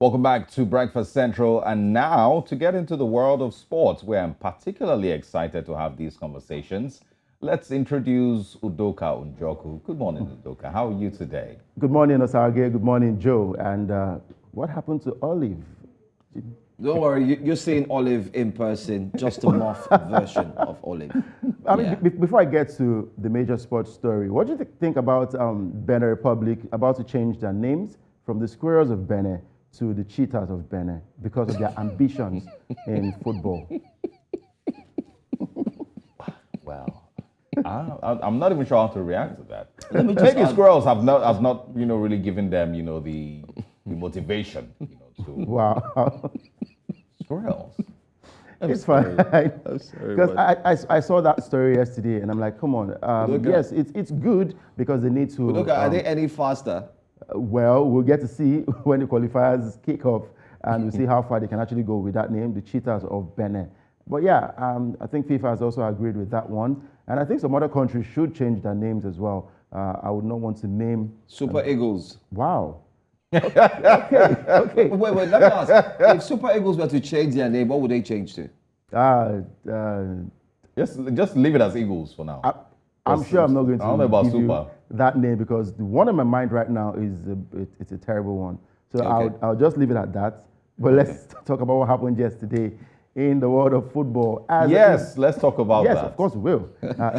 Welcome back to Breakfast Central. And now, to get into the world of sports, where I'm particularly excited to have these conversations, let's introduce Udoka Unjoku. Good morning, Udoka. How are you today? Good morning, Osage. Good morning, Joe. And what happened to Olive? Don't worry, you're seeing Olive in person, just a morph version of Olive. I mean, before I get to the major sports story, what do you think about Benin Republic about to change their names from the Squirrels of Benin to the Cheetahs of Benin because of their ambitions in football? Well, I'm not even sure how to react to that. Let me just Maybe add- squirrels have not, really given them, the motivation, to Wow. squirrels. It's fine. I'm sorry, Because but- I saw that story yesterday and I'm like, come on. Yes, it's good because they need to. Look, are they any faster? Well, we'll get to see when the qualifiers kick off and we'll see how far they can actually go with that name, the Cheetahs of Benin. But yeah, I think FIFA has also agreed with that one. And I think some other countries should change their names as well. I would not want to name. Super Eagles. Wow. Okay. Wait, let me ask. If Super Eagles were to change their name, what would they change to? Just leave it as Eagles for now. I'm sure I'm not going to I don't know about give you Super. that name because the one in my mind right now is it's a terrible one. So Okay. I'll just leave it at that. But let's talk about what happened yesterday in the world of football. Yes, let's talk about Yes, that. of course we will.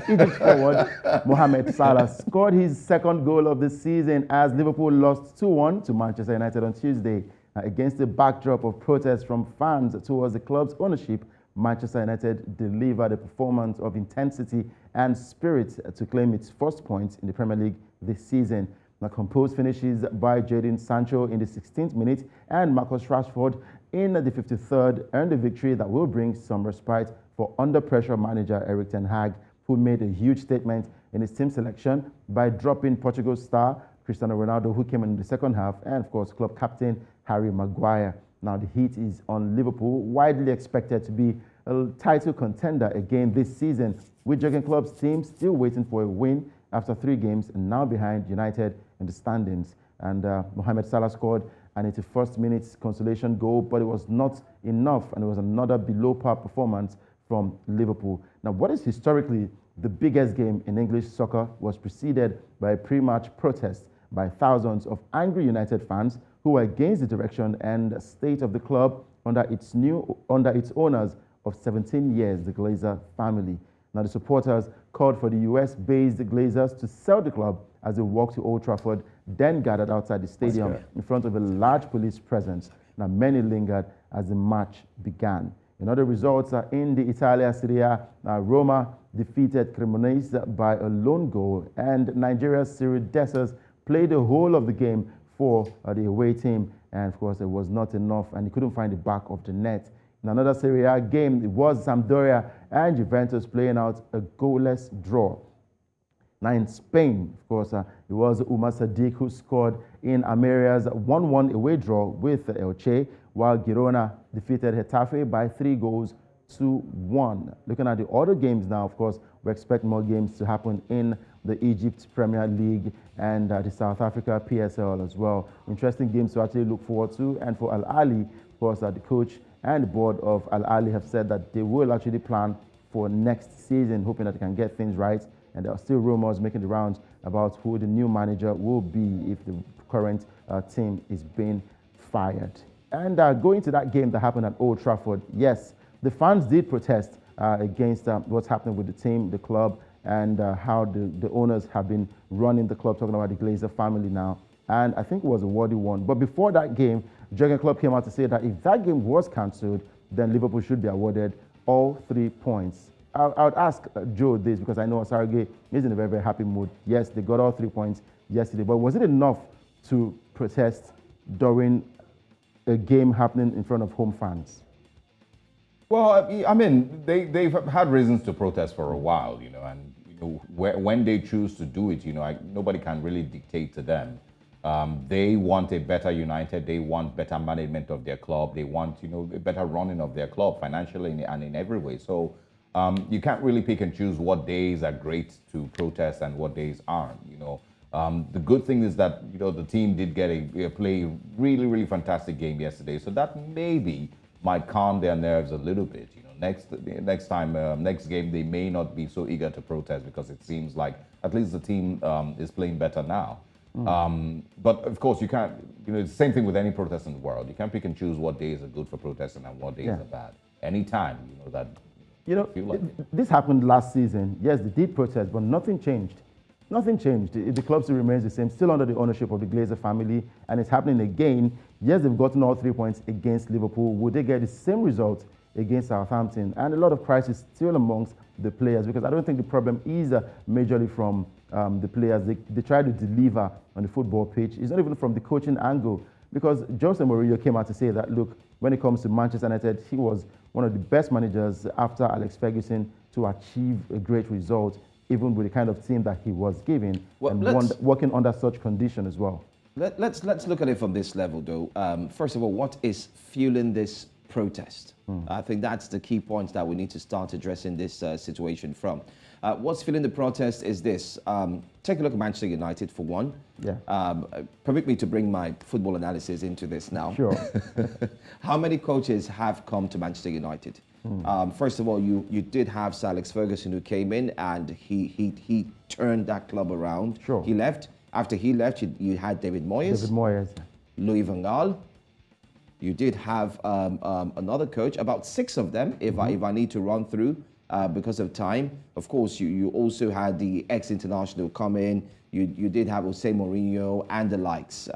Egypt forward Mohamed Salah scored his second goal of the season as Liverpool lost 2-1 to Manchester United on Tuesday. Against the backdrop of protests from fans towards the club's ownership, Manchester United delivered a performance of intensity and spirit to claim its first points in the Premier League this season. Now, composed finishes by Jadon Sancho in the 16th minute and Marcus Rashford in the 53rd earned a victory that will bring some respite for under-pressure manager Erik ten Hag, who made a huge statement in his team selection by dropping Portugal's star Cristiano Ronaldo, who came in the second half, and of course club captain Harry Maguire. Now the heat is on Liverpool, widely expected to be a title contender again this season, with Jurgen Klopp's team still waiting for a win after 3 games and now behind United in the standings. And Mohamed Salah scored an 81st minute consolation goal, but it was not enough, and it was another below par performance from Liverpool. Now, what is historically the biggest game in English soccer was preceded by a pre-match protest by thousands of angry United fans who were against the direction and state of the club under its owners of 17 years, the Glazer family. Now, the supporters called for the US-based Glazers to sell the club as they walked to Old Trafford, then gathered outside the stadium in front of a large police presence. Now, many lingered as the match began. In other results, in the Italia Serie A, Roma defeated Cremonese by a lone goal, and Nigeria's Cyril Dessers played the whole of the game for the away team, and of course, it was not enough, and he couldn't find the back of the net. In another Serie A game, it was Sampdoria and Juventus playing out a goalless draw. Now in Spain, of course, it was Umar Sadiq who scored in Almeria's 1-1 away draw with Elche, while Girona defeated Getafe by 3-1. Looking at the other games now, of course, we expect more games to happen in the Egypt Premier League and the South Africa PSL as well. Interesting games to actually look forward to. And for Al Ahly, of course, the coach and the board of Al Ahly have said that they will actually plan for next season, hoping that they can get things right. And there are still rumors making the rounds about who the new manager will be if the current team is being fired. And going to that game that happened at Old Trafford, yes, the fans did protest against what's happening with the team, the club, and how the owners have been running the club, talking about the Glazer family now. And I think it was a worthy one. But before that game, Jurgen Klopp came out to say that if that game was cancelled, then Liverpool should be awarded all 3 points. I would ask Joe this because I know Asarage is in a very, very happy mood. Yes, they got all 3 points yesterday, but was it enough to protest during a game happening in front of home fans? Well, I mean, they've had reasons to protest for a while, and when they choose to do it, nobody can really dictate to them. They want a better United. They want better management of their club. They want, a better running of their club financially and in every way. So you can't really pick and choose what days are great to protest and what days aren't. The good thing is that the team did get play a really, really fantastic game yesterday, so that maybe might calm their nerves a little bit. Next time, next game, they may not be so eager to protest because it seems like at least the team is playing better now. But of course, you can't. It's the same thing with any protest in the world. You can't pick and choose what days are good for protesting and what days are bad. Anytime, that. Feel like this happened last season. Yes, they did protest, but nothing changed. Nothing changed. The club still remains the same, still under the ownership of the Glazer family, and it's happening again. Yes, they've gotten all 3 points against Liverpool. Would they get the same result against Southampton? And a lot of crisis still amongst the players, because I don't think the problem is majorly from the players. They try to deliver on the football pitch. It's not even from the coaching angle, because Jose Mourinho came out to say that, look, when it comes to Manchester United, he was one of the best managers after Alex Ferguson to achieve a great result, even with the kind of team that he was given, working under such condition as well. Let's look at it from this level, though. First of all, what is fueling this protest? I think that's the key point that we need to start addressing this situation from. What's fueling the protest is this. Take a look at Manchester United for one. Permit me to bring my football analysis into this now. Sure. How many coaches have come to Manchester United? First of all, you did have Sir Alex Ferguson, who came in and he turned that club around. Sure. He left. After he left, you had David Moyes. Louis van Gaal. You did have another coach, about 6 of them, if I need to run through because of time. Of course, you also had the ex-international come in. You did have Jose Mourinho and the likes.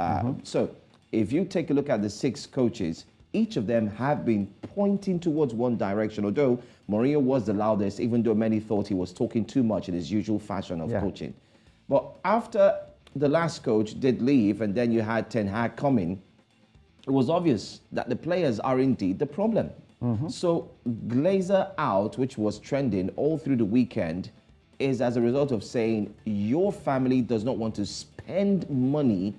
So if you take a look at the 6 coaches, each of them have been pointing towards one direction, although Mourinho was the loudest, even though many thought he was talking too much in his usual fashion of coaching. But after the last coach did leave, and then you had Ten Hag coming, it was obvious that the players are indeed the problem. So Glazer out, which was trending all through the weekend, is as a result of saying your family does not want to spend money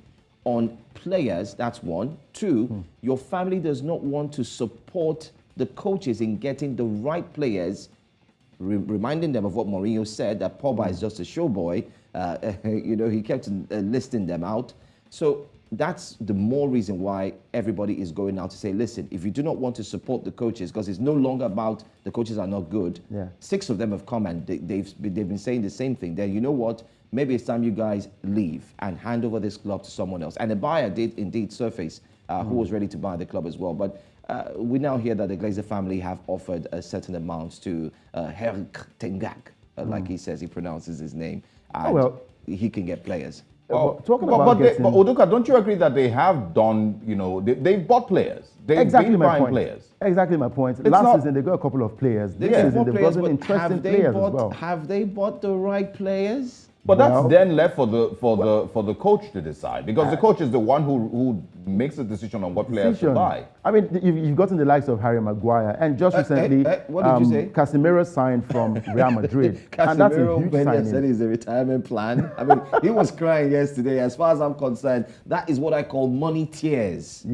on players. That's one. 2, your family does not want to support the coaches in getting the right players, reminding them of what Mourinho said, that Pogba is just a showboy. He kept listing them out. So that's the more reason why everybody is going now to say, listen, if you do not want to support the coaches, because it's no longer about the coaches are not good. 6 of them have come and they've been saying the same thing. Then you know what? Maybe it's time you guys leave and hand over this club to someone else. And a buyer did indeed surface who was ready to buy the club as well. But we now hear that the Glazer family have offered a certain amount to Erik ten Hag, like he says, he pronounces his name. And he can get players. Talking about but Udoka, don't you agree that they have done, they've bought players? They've been buying players. Exactly my point. Last season, they got a couple of players. This season, they've got interesting players as well. Have they bought the right players? But that's then left for the coach to decide, because the coach is the one who makes the decision on what players to buy. I mean, you've gotten the likes of Harry Maguire, and just recently, what did you say? Casemiro signed from Real Madrid. And that's a huge signing. Said he's a retirement plan. I mean, he was crying yesterday. As far as I'm concerned, that is what I call money tears.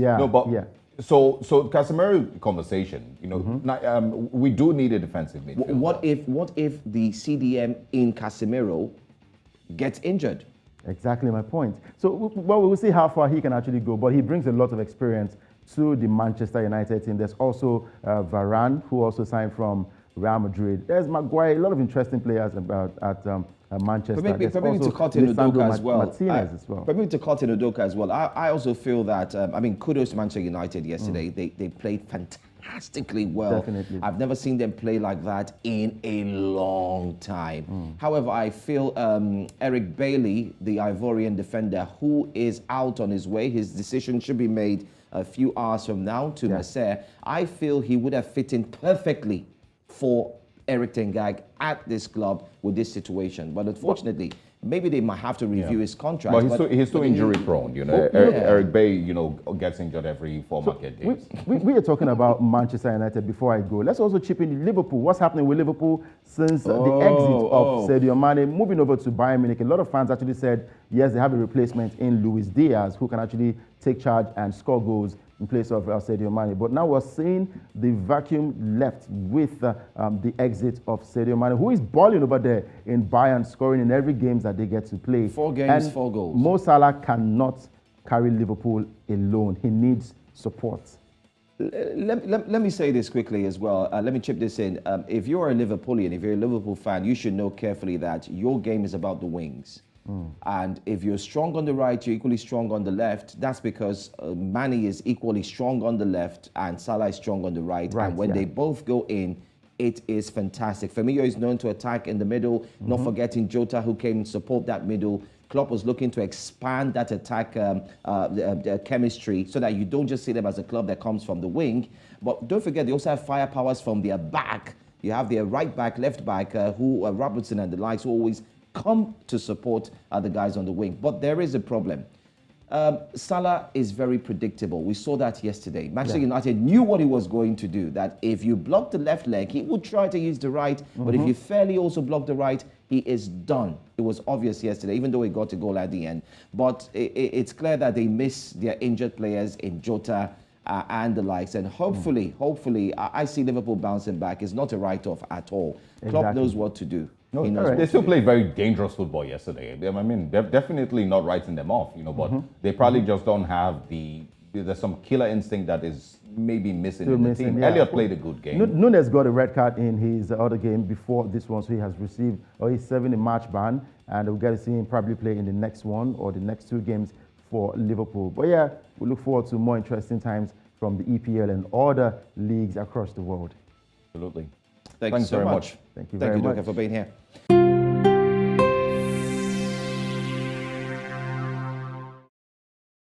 So Casemiro conversation, we do need a defensive midfielder. What if the CDM in Casemiro gets injured? Exactly my point. So we'll see how far he can actually go, but he brings a lot of experience to the Manchester United team. There's also Varane, who also signed from Real Madrid. There's Maguire, a lot of interesting players at Manchester. Permit me to cut in Udoka as well. Martinez as well. Permit me to cut in Udoka as well. I also feel that, kudos to Manchester United yesterday. They played fantastically well. Definitely. I've never seen them play like that in a long time. However, I feel Eric Bailly, the Ivorian defender, who is out on his way, his decision should be made a few hours from now to Marseille. I feel he would have fit in perfectly for Erik ten Hag at this club with this situation. But unfortunately, maybe they might have to review his contract. But he's too injury prone, Eric Bay, gets injured every 4 market days. We are talking about Manchester United before I go. Let's also chip in Liverpool. What's happening with Liverpool since the exit of Sadio Mane, moving over to Bayern Munich? A lot of fans actually said, yes, they have a replacement in Luis Diaz, who can actually take charge and score goals in place of Sadio Mane. But now we're seeing the vacuum left with the exit of Sadio Mane, who is balling over there in Bayern, scoring in every game that they get to play. 4 games, and 4 goals. Mo Salah cannot carry Liverpool alone. He needs support. Let me say this quickly as well. Let me chip this in. If you're a Liverpoolian, if you're a Liverpool fan, you should know carefully that your game is about the wings. And if you're strong on the right, you're equally strong on the left. That's because Mane is equally strong on the left and Salah is strong on the right. And when they both go in, it is fantastic. Firmino is known to attack in the middle, not forgetting Jota, who came and support that middle. Klopp was looking to expand that attack chemistry so that you don't just see them as a club that comes from the wing. But don't forget, they also have firepowers from their back. You have their right back, left back, who Robertson and the likes who always come to support the guys on the wing. But there is a problem. Salah is very predictable. We saw that yesterday. Manchester United knew what he was going to do, that if you block the left leg, he would try to use the right, but if you fairly also block the right, he is done. It was obvious yesterday, even though he got a goal at the end. But it's clear that they miss their injured players in Jota and the likes. And hopefully, I see Liverpool bouncing back. It's not a write-off at all. Klopp knows what to do. No, they still played very dangerous football yesterday. I mean, they're definitely not writing them off, but they probably just don't have there's some killer instinct that is maybe missing in the team. Elliott played a good game. Nunes got a red card in his other game before this one, so he has received, he's serving a match ban, and we'll get to see him probably play in the next one or the next 2 games for Liverpool. But yeah, we look forward to more interesting times from the EPL and other leagues across the world. Absolutely. Thanks so very much. Thank you very much. Thank you, Luca, for being here.